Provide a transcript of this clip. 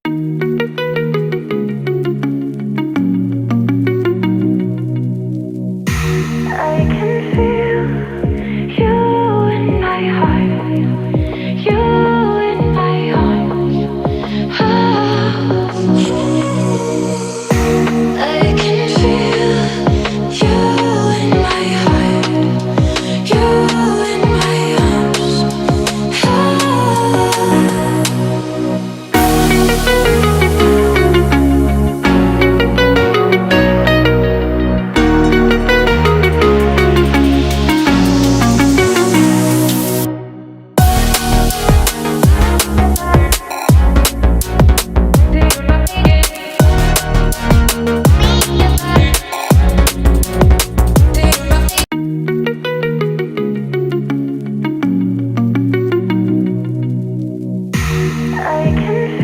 I can feel you in my heart, you in my arms. I can feel you in my heart, you in my arms. I can